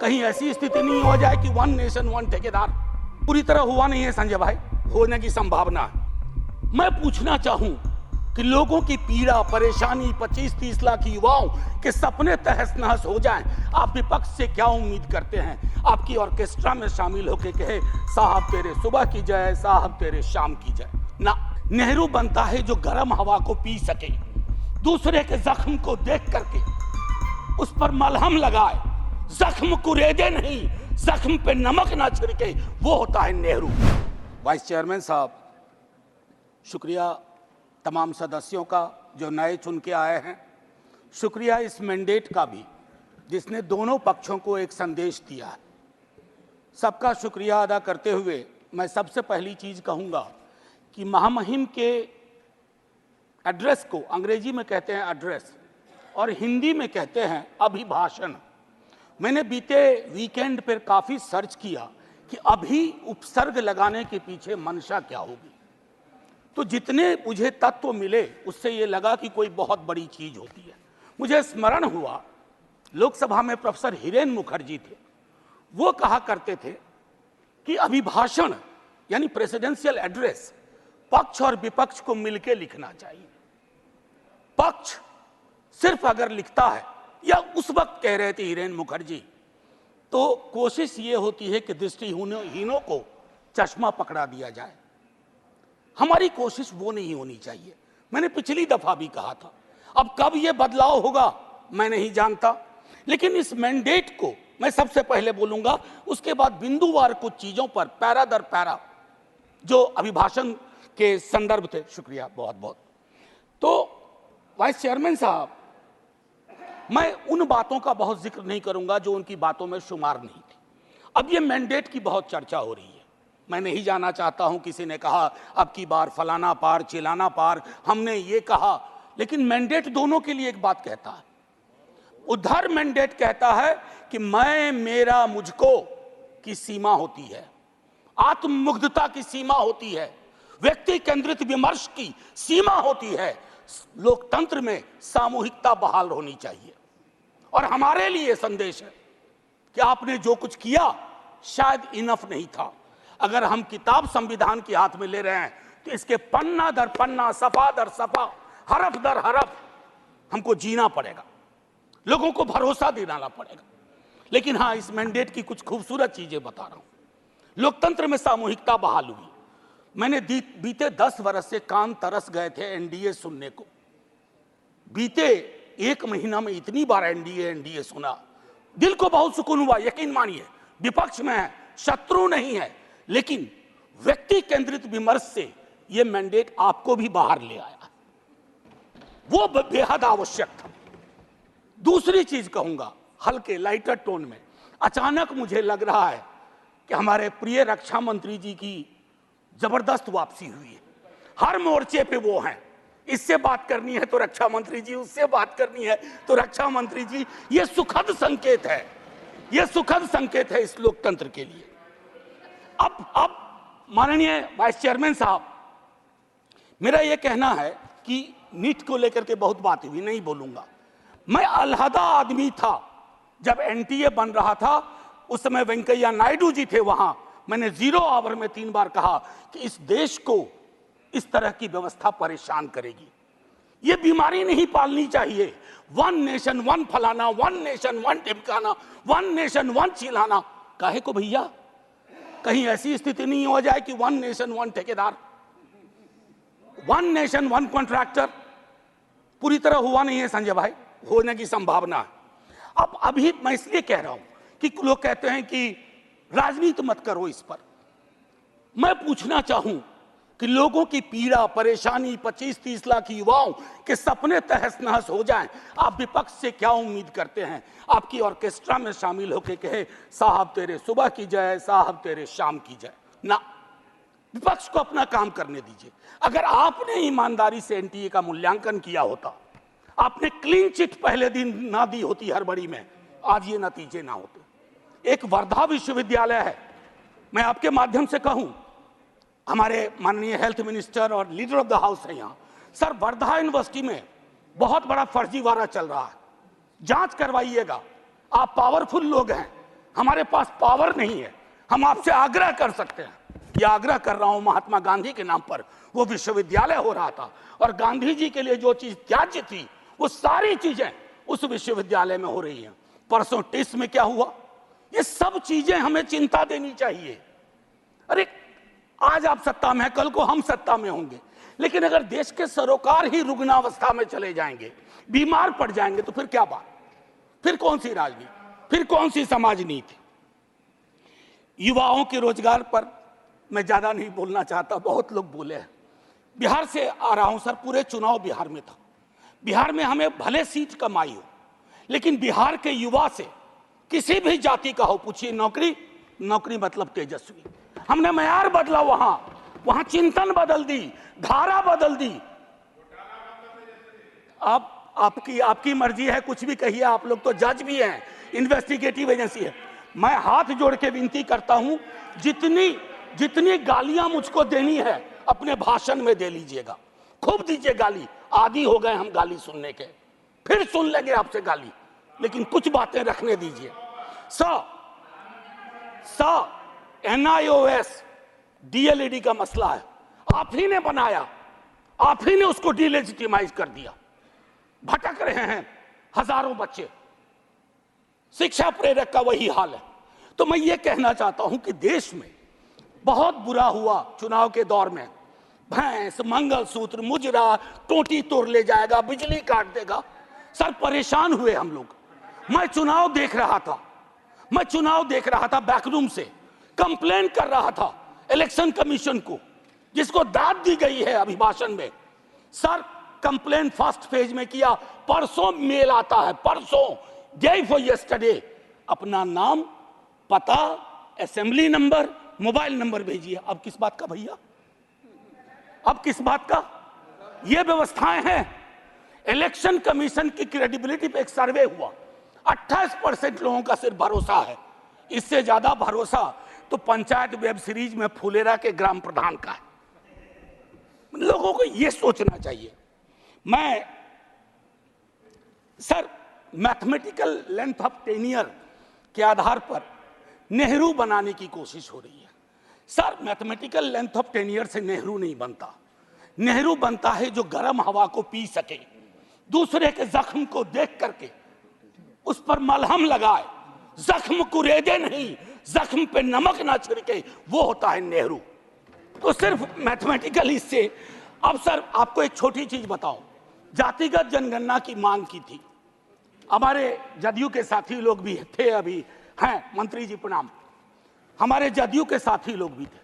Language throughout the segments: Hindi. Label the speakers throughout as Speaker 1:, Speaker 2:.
Speaker 1: कहीं ऐसी स्थिति नहीं हो जाए कि वन नेशन वन ठेकेदार। पूरी तरह हुआ नहीं है संजय भाई, होने की संभावना है। मैं पूछना चाहूं कि लोगों की पीड़ा परेशानी 25-30 लाख युवाओं के सपने तहस नहस हो जाएं, आप विपक्ष से क्या उम्मीद करते हैं? आपकी ऑर्केस्ट्रा में शामिल होकर कहे साहब तेरे सुबह की जय, साहब तेरे शाम की जय। ना, नेहरू बनता है जो गर्म हवा को पी सके, दूसरे के जख्म को देख करके उस पर मलहम लगाए, जख्म कुरेदे नहीं, जख्म पे नमक ना छिड़के, वो होता है नेहरू। वाइस चेयरमैन साहब, शुक्रिया तमाम सदस्यों का जो नए चुन के आए हैं। शुक्रिया इस मैंडेट का भी जिसने दोनों पक्षों को एक संदेश दिया है। सबका शुक्रिया अदा करते हुए मैं सबसे पहली चीज कहूंगा कि महामहिम के एड्रेस को अंग्रेजी में कहते हैं एड्रेस और हिंदी में कहते हैं अभिभाषण। मैंने बीते वीकेंड पर काफ़ी सर्च किया कि अभी उपसर्ग लगाने के पीछे मंशा क्या होगी, तो जितने मुझे तत्व मिले उससे ये लगा कि कोई बहुत बड़ी चीज़ होती है। मुझे स्मरण हुआ लोकसभा में प्रोफेसर हिरेन मुखर्जी थे, वो कहा करते थे कि अभिभाषण यानी प्रेसिडेंशियल एड्रेस पक्ष और विपक्ष को मिलकर लिखना चाहिए। पक्ष सिर्फ अगर लिखता है, या उस वक्त कह रहे थे हिरेन मुखर्जी, तो कोशिश ये होती है कि दृष्टिहीनों को चश्मा पकड़ा दिया जाए। हमारी कोशिश वो नहीं होनी चाहिए। मैंने पिछली दफा भी कहा था, अब कब ये बदलाव होगा मैं नहीं जानता, लेकिन इस मैंडेट को मैं सबसे पहले बोलूंगा, उसके बाद बिंदुवार कुछ चीजों पर पैरा दर पैरा जो अभिभाषण के संदर्भ थे। शुक्रिया बहुत बहुत। तो वाइस चेयरमैन साहब, मैं उन बातों का बहुत जिक्र नहीं करूंगा जो उनकी बातों में शुमार नहीं थी। अब ये मैंडेट की बहुत चर्चा हो रही है, मैं नहीं जाना चाहता हूं। किसी ने कहा अब की बार फलाना पार चिलाना पार, हमने ये कहा, लेकिन मैंडेट दोनों के लिए एक बात कहता है। उधर मैंडेट कहता है कि मैं मेरा मुझको की सीमा होती है, आत्ममुग्धता की सीमा होती है, व्यक्ति केंद्रित विमर्श की सीमा होती है, लोकतंत्र में सामूहिकता बहाल होनी चाहिए। और हमारे लिए संदेश है कि आपने जो कुछ किया शायद इनफ नहीं था। अगर हम किताब संविधान के हाथ में ले रहे हैं तो इसके पन्ना दर पन्ना, सफा दर सफा, हरफ दर हरफ हमको जीना पड़ेगा, लोगों को भरोसा दिलाना पड़ेगा। लेकिन हाँ, इस मैंडेट की कुछ खूबसूरत चीजें बता रहा हूं। लोकतंत्र में सामूहिकता बहाल हुई। मैंने बीते 10 वर्ष से कान तरस गए थे एनडीए सुनने को। बीते 1 महीना में इतनी बार एनडीए सुना, दिल को बहुत सुकून हुआ। यकीन मानिए, विपक्ष में है, शत्रु नहीं है, लेकिन व्यक्ति केंद्रित विमर्श से यह मैंडेट आपको भी बाहर ले आया, वो बेहद आवश्यक था। दूसरी चीज कहूंगा हल्के लाइटर टोन में, अचानक मुझे लग रहा है कि हमारे प्रिय रक्षा मंत्री जी की जबरदस्त वापसी हुई है। हर मोर्चे पे वो हैं, इससे बात करनी है तो रक्षा मंत्री जी, उससे बात करनी है तो रक्षा मंत्री जी। ये सुखद संकेत है, ये सुखद संकेत है इस लोकतंत्र के लिए। अब माननीय वाइस चेयरमैन साहब, मेरा ये कहना है कि नीट को लेकर के बहुत बात हुई, नहीं बोलूंगा। मैं अलहदा आदमी था जब एनटीए बन रहा था, उस समय वेंकैया नायडू जी थे वहां। मैंने 0 आवर में 3 बार कहा कि इस देश को इस तरह की व्यवस्था परेशान करेगी। ये बीमारी नहीं पालनी चाहिए, वन नेशन वन फलाना, वन नेशन वन ढिमकाना, वन नेशन वन चिल्लाना। काहे को भैया, कहीं ऐसी स्थिति नहीं हो जाए कि वन नेशन वन ठेकेदार, वन नेशन वन कॉन्ट्रैक्टर। पूरी तरह हुआ नहीं है संजय भाई, होने की संभावना है। अब अभी मैं इसलिए कह रहा हूं कि लोग कहते हैं कि राजनीति मत करो इस पर। मैं पूछना चाहूं कि लोगों की पीड़ा परेशानी 25-30 लाख युवाओं के सपने तहस नहस हो जाएं, आप विपक्ष से क्या उम्मीद करते हैं? आपकी ऑर्केस्ट्रा में शामिल होकर कहे साहब तेरे सुबह की जय, साहब तेरे शाम की जय। ना, विपक्ष को अपना काम करने दीजिए। अगर आपने ईमानदारी से एनटीए का मूल्यांकन किया होता, आपने क्लीन चिट पहले दिन ना दी होती हड़बड़ी में, आज ये नतीजे ना होते। एक वर्धा विश्वविद्यालय है, मैं आपके माध्यम से कहूं, हमारे माननीय हेल्थ मिनिस्टर और लीडर ऑफ द हाउस है यहाँ। सर, वर्धा यूनिवर्सिटी में बहुत बड़ा फर्जीवाड़ा चल रहा है, जांच करवाइएगा। आप पावरफुल लोग हैं, हमारे पास पावर नहीं है। हम आपसे आग्रह कर सकते हैं, ये आग्रह कर रहा हूं महात्मा गांधी के नाम पर। वो विश्वविद्यालय हो रहा था और गांधी जी के लिए जो चीज त्याज्य थी वो सारी चीजें उस विश्वविद्यालय में हो रही हैं। परसों टिस में क्या हुआ, ये सब चीजें हमें चिंता देनी चाहिए। अरे आज आप सत्ता में हैं, कल को हम सत्ता में होंगे, लेकिन अगर देश के सरोकार ही रुग्णावस्था में चले जाएंगे, बीमार पड़ जाएंगे, तो फिर क्या बात, फिर कौन सी राजनीति, फिर कौन सी समाज नीति। युवाओं के रोजगार पर मैं ज्यादा नहीं बोलना चाहता, बहुत लोग बोले हैं। बिहार से आ रहा हूं सर, पूरे चुनाव बिहार में था। बिहार में हमें भले सीट कम आई हो, लेकिन बिहार के युवा से किसी भी जाति का हो, पूछिए नौकरी, नौकरी मतलब तेजस्वी। हमने मयार बदला, वहां चिंतन बदल दी, धारा बदल दी। आपकी मर्जी है, कुछ भी कहिए, आप लोग तो जज भी हैं, इन्वेस्टिगेटिव एजेंसी है। मैं हाथ जोड़ के विनती करता हूं, जितनी गालियां मुझको देनी है अपने भाषण में दे लीजिएगा, खूब दीजिए गाली। आदी हो गए हम गाली सुनने के, फिर सुन लेंगे आपसे गाली, लेकिन कुछ बातें रखने दीजिए। NIOS DLED का मसला है, आप ही ने बनाया, आप ही ने उसको डिलेजिटिमाइज कर दिया। भटक रहे हैं हजारों बच्चे, शिक्षा प्रेरक का वही हाल है। तो मैं ये कहना चाहता हूं कि देश में बहुत बुरा हुआ चुनाव के दौर में। भैंस, मंगलसूत्र, मुजरा, टोटी तोड़ ले जाएगा, बिजली काट देगा। सर परेशान हुए हम लोग। मैं चुनाव देख रहा था बैकरूम से, कंप्लेन कर रहा था इलेक्शन कमीशन को, जिसको दाद दी गई है अभिभाषण में। सर कंप्लेन फर्स्ट फेज में किया, परसों मेल आता है, परसों, डे फॉर यस्टरडे, अपना नाम, पता, असेंबली नंबर, मोबाइल नंबर भेजिए। अब किस बात का भैया, अब किस बात का? ये व्यवस्थाएं हैं। इलेक्शन कमीशन की क्रेडिबिलिटी पे एक सर्वे हुआ, 28% लोगों का सिर्फ भरोसा है। इससे ज्यादा भरोसा तो पंचायत वेब सीरीज में फुलेरा के ग्राम प्रधान का है। लोगों को यह सोचना चाहिए। मैं sir mathematical length of tenure के आधार पर नेहरू बनाने की कोशिश हो रही है। Sir mathematical length of tenure से नेहरू नहीं बनता। नेहरू बनता है जो गर्म हवा को पी सके, दूसरे के जख्म को देख करके उस पर मलहम लगाए, जख्म कुरेदे नहीं, जख्म पे नमक ना छिड़के, वो होता है नेहरू। तो सिर्फ मैथमेटिकल इससे। अब सर आपको एक छोटी चीज बताऊं, जातिगत जनगणना की मांग की थी, हमारे जदयू के साथी लोग भी थे, अभी हैं मंत्री जी प्रणाम, हमारे जदयू के साथी लोग भी थे।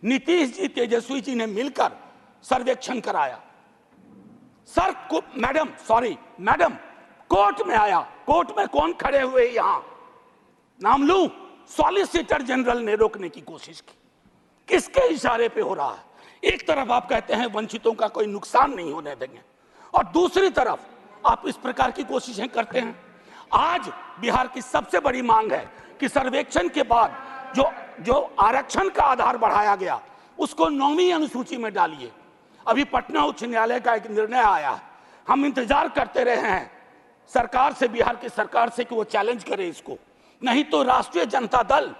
Speaker 1: नीतीश जी, तेजस्वी जी ने मिलकर सर्वेक्षण कराया। सर मैडम कोर्ट में आया, कोर्ट में कौन खड़े हुए यहां, नाम लूं, सॉलिसिटर जनरल ने रोकने की कोशिश की। किसके इशारे पे हो रहा है? एक तरफ आप कहते हैं वंचितों का कोई नुकसान नहीं होने देंगे, और दूसरी तरफ आप इस प्रकार की कोशिशें करते हैं। आज बिहार की सबसे बड़ी मांग है कि सर्वेक्षण के बाद जो आरक्षण का आधार बढ़ाया गया उसको 9वीं अनुसूची में डालिए। अभी पटना उच्च न्यायालय का एक निर्णय आया है, हम इंतजार करते रहे हैं सरकार से, बिहार की सरकार से, कि वो चैलेंज करे इसको, नहीं तो राष्ट्रीय जनता दल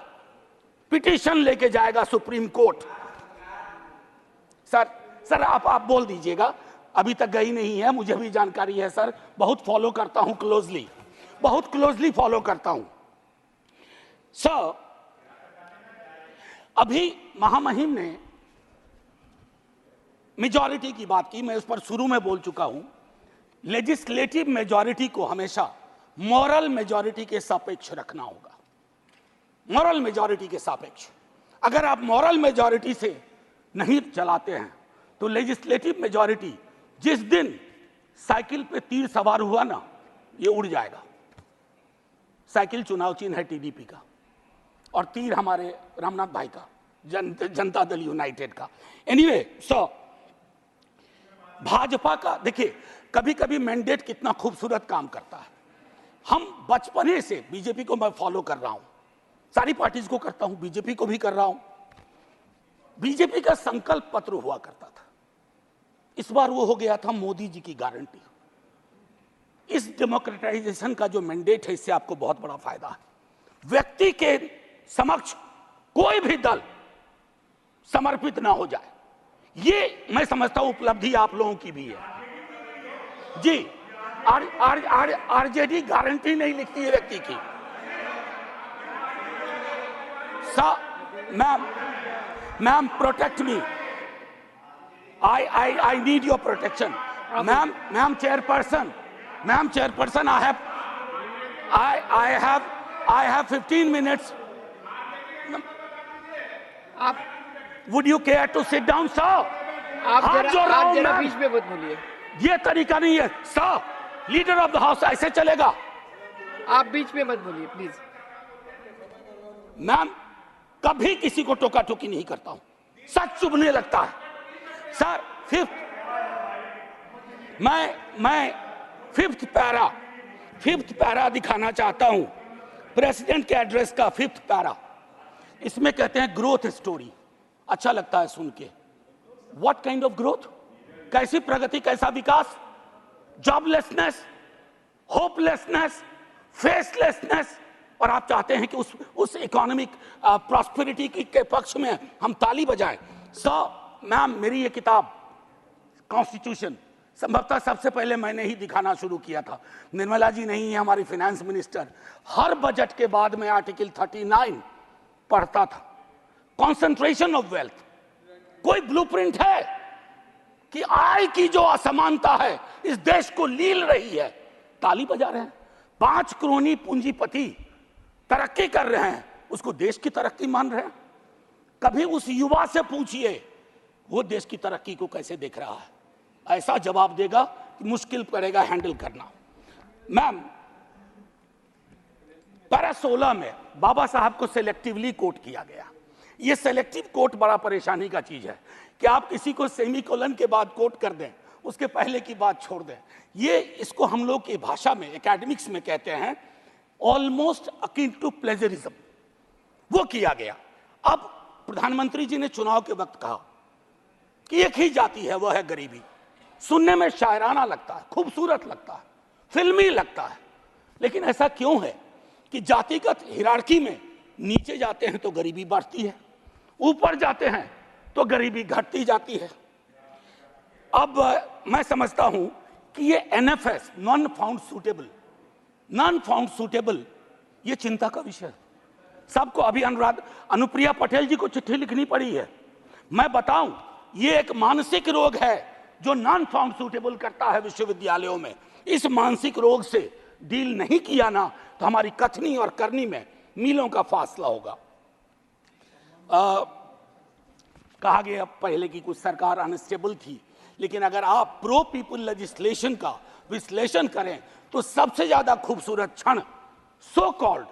Speaker 1: पिटीशन लेके जाएगा सुप्रीम कोर्ट। सर आप बोल दीजिएगा, अभी तक गई नहीं है, मुझे भी जानकारी है सर, बहुत फॉलो करता हूं क्लोजली, बहुत क्लोजली फॉलो करता हूं। सर अभी महामहिम ने मेजॉरिटी की बात की, मैं उस पर शुरू में बोल चुका हूं। लेजिस्लेटिव मेजॉरिटी को हमेशा मॉरल मेजॉरिटी के सापेक्ष रखना होगा, मॉरल मेजॉरिटी के सापेक्ष। अगर आप मॉरल मेजॉरिटी से नहीं चलाते हैं तो लेजिस्लेटिव मेजॉरिटी जिस दिन साइकिल पे तीर सवार हुआ ना, ये उड़ जाएगा। साइकिल चुनाव चिन्ह है टीडीपी का, और तीर हमारे रामनाथ भाई का, जनता दल यूनाइटेड का। एनीवे भाजपा का देखिए, कभी कभी मैंडेट कितना खूबसूरत काम करता है। हम बचपने से बीजेपी को मैं फॉलो कर रहा हूं, सारी पार्टीज को करता हूं, बीजेपी को भी कर रहा हूं। बीजेपी का संकल्प पत्र हुआ करता था, इस बार वो हो गया था मोदी जी की गारंटी। इस डेमोक्रेटाइजेशन का जो मैंडेट है, इससे आपको बहुत बड़ा फायदा है। व्यक्ति के समक्ष कोई भी दल समर्पित ना हो जाए, ये मैं समझता हूं उपलब्धि आप लोगों की भी है जी। आरजेडी गारंटी नहीं लिखती है व्यक्ति की। Ma'am protect me, I need your protection. Ma'am chairperson, I have 15 minutes. Would you care to sit down, sir?
Speaker 2: आप जरा बीच में मत बोलिए।
Speaker 1: ये तरीका नहीं है sir, leader of the house ऐसे चलेगा?
Speaker 2: आप बीच में मत बोलिए प्लीज।
Speaker 1: मैम कभी किसी को टोका टोकी नहीं करता हूं, सच चुभने लगता है सर। मैं फिफ्थ पैरा दिखाना चाहता हूं, प्रेसिडेंट के एड्रेस का फिफ्थ पैरा। इसमें कहते हैं ग्रोथ स्टोरी, अच्छा लगता है सुन के। What kind of growth? कैसी प्रगति, कैसा विकास? Joblessness, hopelessness, फेसलेसनेस। और आप चाहते हैं कि उस इकोनॉमिक प्रॉस्पेरिटी के पक्ष में हम ताली बजाएं। मैम मेरी ये किताब कॉन्स्टिट्यूशन संभवतः सबसे पहले मैंने ही दिखाना शुरू किया था। निर्मला जी नहीं है हमारी फाइनेंस मिनिस्टर, हर बजट के बाद में आर्टिकल 39 पढ़ता था। कॉन्सेंट्रेशन ऑफ वेल्थ, कोई ब्लूप्रिंट है कि आय की जो असमानता है इस देश को लील रही है, ताली बजा रहे हैं। 5 करोड़ पूंजीपति तरक्की कर रहे हैं, उसको देश की तरक्की मान रहे हैं। कभी उस युवा से पूछिए वो देश की तरक्की को कैसे देख रहा है, ऐसा जवाब देगा कि मुश्किल पड़ेगा हैंडल करना। मैम पैरा 16 में बाबा साहब को सेलेक्टिवली कोट किया गया। ये सेलेक्टिव कोट बड़ा परेशानी का चीज है कि आप किसी को सेमीकोलन के बाद कोट कर दें, उसके पहले की बात छोड़ दें। ये इसको हम लोग की भाषा में एकेडमिक्स में कहते हैं ऑलमोस्ट अकिन टू प्लेजरिज्म। वो किया गया। अब प्रधानमंत्री जी ने चुनाव के वक्त कहा कि एक ही जाति है, वह है गरीबी। सुनने में शायराना लगता है, खूबसूरत लगता है, फिल्मी लगता है, लेकिन ऐसा क्यों है कि जातिगत हिरार्की में नीचे जाते हैं तो गरीबी बढ़ती है, ऊपर जाते हैं तो गरीबी घटती जाती है। अब मैं समझता हूं कि ये NFS नॉन फाउंड सूटेबल ये चिंता का विषय है सबको। अभी अनुप्रिया पटेल जी को चिट्ठी लिखनी पड़ी है। मैं बताऊं, ये एक मानसिक रोग है जो नॉन फाउंड सूटेबल करता है विश्वविद्यालयों में। इस मानसिक रोग से डील नहीं किया ना तो हमारी कथनी और करनी में मीलों का फासला होगा। कहा गया पहले की कुछ सरकार अनस्टेबल थी, लेकिन अगर आप प्रो पीपल लेजिस्लेशन का विश्लेषण करें तो सबसे ज्यादा खूबसूरत क्षण सो कॉल्ड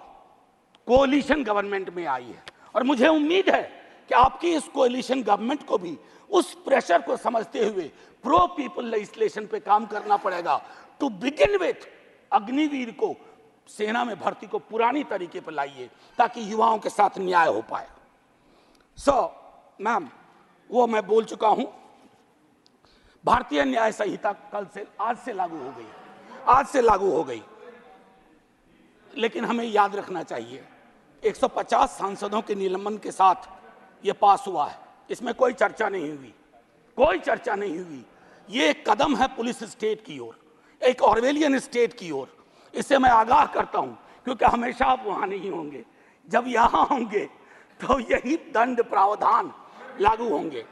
Speaker 1: कोalition गवर्नमेंट में आई है। और मुझे उम्मीद है कि आपकी इस कोalition गवर्नमेंट को भी उस प्रेशर को समझते हुए प्रो पीपल लेजिस्लेशन पे काम करना पड़ेगा। टू बिगिन विथ अग्निवीर को सेना में भर्ती को पुरानी तरीके पर लाइए ताकि युवाओं के साथ न्याय हो पाए। मैम वो मैं बोल चुका हूं। भारतीय न्याय संहिता आज से लागू हो गई, लेकिन हमें याद रखना चाहिए 150 सांसदों के निलंबन के साथ यह पास हुआ है। इसमें कोई चर्चा नहीं हुई। ये एक कदम है पुलिस स्टेट की ओर, एक ऑर्वेलियन स्टेट की ओर। इससे मैं आगाह करता हूं क्योंकि हमेशा आप वहां नहीं होंगे। जब यहां होंगे तो यही दंड प्रावधान लागू होंगे।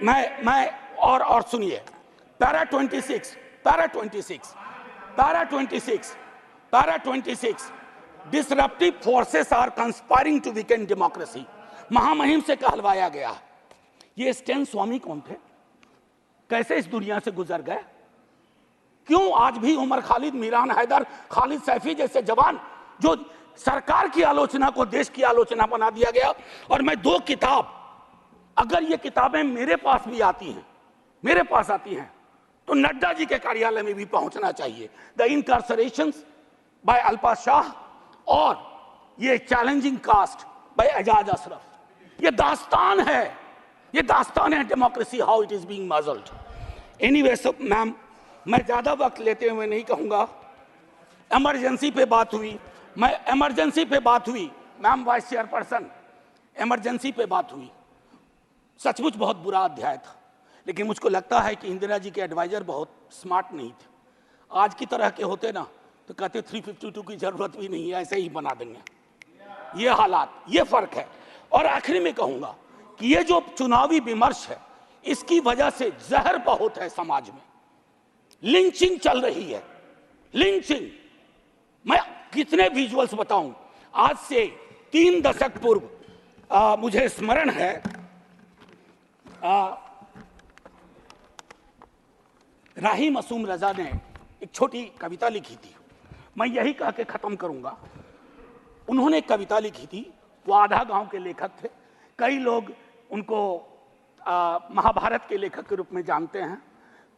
Speaker 1: मैं और सुनिए, para 26 disruptive forces are conspiring to weaken democracy. महामहिम से कहलवाया गया। ये स्टैन स्वामी कौन थे? कैसे इस दुनिया से गुजर गए? क्यों आज भी उमर खालिद, मीरान हैदर, खालिद सैफी जैसे जवान जो सरकार की आलोचना को देश की आलोचना बना दिया गया। और मैं 2 किताब, अगर ये किताबें मेरे पास आती हैं तो नड्डा जी के कार्यालय में भी पहुंचना चाहिए। The incarcerations by Alpa Shah और ये challenging caste by Ajaz Ashraf. ये दास्तान है democracy, how it is being muzzled. Anyway ma'am मैं ज्यादा वक्त लेते हुए नहीं कहूंगा। इमरजेंसी पे बात हुई, मैं इमरजेंसी पे बात हुई, मैम वाइस चेयरपर्सन, इमरजेंसी पे बात हुई। सचमुच बहुत बुरा अध्याय था, लेकिन मुझको लगता है कि इंदिरा जी के एडवाइजर बहुत स्मार्ट नहीं थे। आज की तरह के होते ना तो कहते 352 की जरूरत भी नहीं है, ऐसे ही बना देंगे। ये हालात, ये फर्क है। और आखिरी में कहूंगा कि ये जो चुनावी विमर्श है, इसकी वजह से जहर बहुत है समाज में। लिंचिंग चल रही है, लिंचिंग। मैं कितने विजुअल्स बताऊं। आज से 3 दशक पूर्व मुझे स्मरण है, राही मासूम रजा ने एक छोटी कविता लिखी थी। मैं यही कह के खत्म करूंगा। उन्होंने एक कविता लिखी थी, वो आधा गांव के लेखक थे। कई लोग उनको महाभारत के लेखक के रूप में जानते हैं।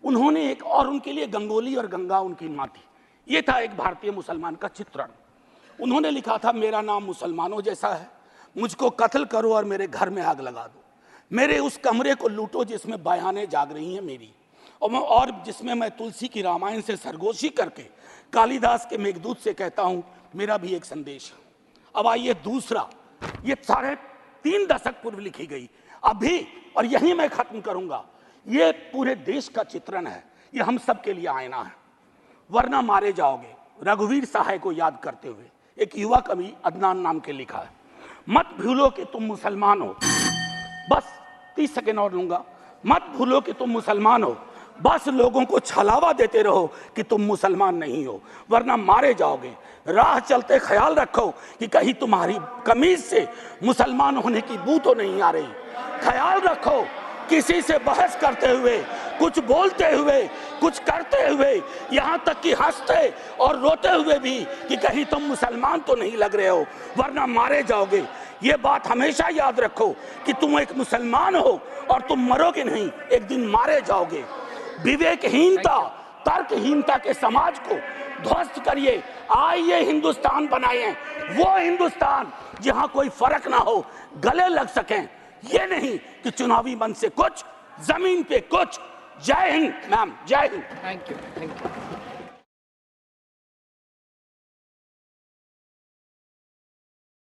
Speaker 1: उन्होंने एक, और उनके लिए गंगोली और गंगा उनकी माँ थी। ये था एक भारतीय मुसलमान का चित्रण। उन्होंने लिखा था, मेरा नाम मुसलमानों जैसा है, मुझको कत्ल करो और मेरे घर में आग लगा दो, मेरे उस कमरे को लूटो जिसमें बयानें जाग रही हैं मेरी, और जिसमें मैं तुलसी की रामायण से सरगोशी करके कालिदास के मेघदूत से कहता हूं मेरा भी एक संदेश है। अब आइए दूसरा, ये 3.5 दशक पूर्व लिखी गई अभी, और यही मैं खत्म करूंगा। ये पूरे देश का चित्रण है, ये हम सब के लिए आईना है। वरना मारे जाओगे, रघुवीर सहाय को याद करते हुए एक युवा कवि अदनान नाम के लिखा है। मत भूलो कि तुम मुसलमान हो, बस 30 सेकेंड और लूंगा। मत भूलो कि तुम मुसलमान हो, बस लोगों को छलावा देते रहो कि तुम मुसलमान नहीं हो, वरना मारे जाओगे। राह चलते ख्याल रखो कि कहीं तुम्हारी कमीज से मुसलमान होने की बू तो नहीं आ रही। ख्याल रखो किसी से बहस करते हुए, कुछ बोलते हुए, कुछ करते हुए, यहाँ तक कि हंसते और रोते हुए भी कि कहीं तुम मुसलमान तो नहीं लग रहे हो, वरना मारे जाओगे। ये बात हमेशा याद रखो कि तुम एक मुसलमान हो और तुम मरोगे नहीं, एक दिन मारे जाओगे। विवेकहीनता, तर्कहीनता के समाज को ध्वस्त करिए। आइए हिंदुस्तान बनाए, वो हिंदुस्तान जहां कोई फर्क ना हो, गले लग सकें। ये नहीं कि चुनावी मंच से कुछ, जमीन पे कुछ। जय हिंद मैम, जय Hind.
Speaker 2: Thank you, thank you.